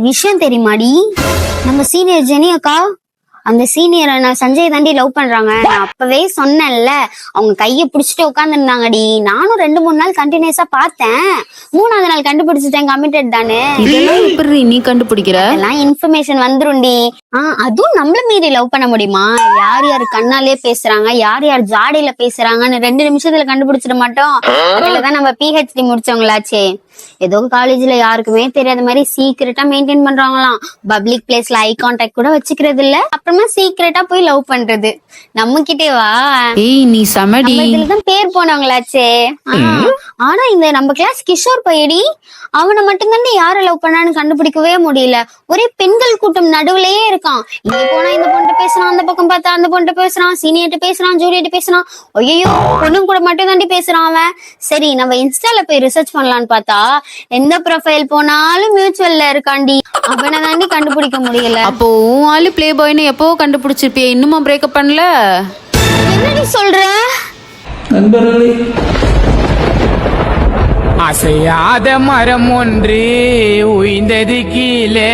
விஷயம் தெரியுமாடி, நம்ம senior Jenny அக்கா, அந்த சீனியரை நான் சஞ்சய் தாண்டி லவ் பண்றாங்க. நான் அப்பவே சொன்னேன்ல, அவங்க கைய புடிச்சிட்டு உட்காந்துருந்தாங்கடி. நானும் 2-3 நாள் கண்டினியூஸா பார்த்தேன். 3ஆவது நாள் கண்டுபிடிச்சிட்டேன், கமிட்டட் தானே. இதெல்லாம் எப்படி நீ கண்டுபிடிக்கிற? எல்லாம் இன்ஃபர்மேஷன் வந்துரும்டி. அதுவும் நம்மள மீறி லவ் பண்ண முடியுமா? யார் யாரு கண்ணாலே பேசுறாங்க, யார் யார் ஜாடியில பேசுறாங்கன்னு 2 நிமிஷத்துல கண்டுபிடிச்சிட மாட்டோம். அதுலதான் நம்ம PhD முடிச்சவங்களாச்சே. ஏதோ காலேஜ்ல யாருக்குமே தெரியாத மாதிரி சீக்கிரட்டா மெயின்டைன் பண்றாங்களாம். பப்ளிக் பிளேஸ்ல ஐ கான்டாக்ட் கூட வச்சுக்கிறது இல்ல. அப்புறமா சீக்கிரட்டா போய் லவ் பண்றது. நம்ம கிட்டே வா. ஏய் நீ சமடி. இதுலதான் பேர் போனவங்களாச்சே. ஆனா இந்த நம்ம கிளாஸ் கிஷோர் பையடி, அவனை மட்டும் தானே யாரை லவ் பண்ணான்னு கண்டுபிடிக்கவே முடியல. ஒரே பெண்கள் கூட்டம் நடுவுலயே இருக்கான். இங்க போனா இந்த பொண்ணு பேசுறான், அந்த பக்கம் பார்த்தா அந்த பொண்ணு பேசுறான், சீனியர்ட்ட பேசுறான், ஜூனியர்ட்ட பேசுறான். ஐயோ, பொண்ணு கூட மட்டும் தாண்டி பேசுறான் அவன். சரி, நம்ம இன்ஸ்டால போய் ரிசர்ச் பண்ணலான்னு பார்த்தா எந்த ப்ரொஃபைல் போனாலும் மியூச்சுவல்ல இருக்காண்டி. அவனை தாண்டி கண்டுபிடிக்க முடியல. அப்போ உன் ஆளு பிளே பாய்னு எப்போ கண்டுபிடிச்சிருப்பிய, இன்னுமா பிரேக்கப் பண்ணல? என்னடி சொல்ற? நண்பர்களே, அசையாத மரம் ஒன்று உய்ந்தது கீழே.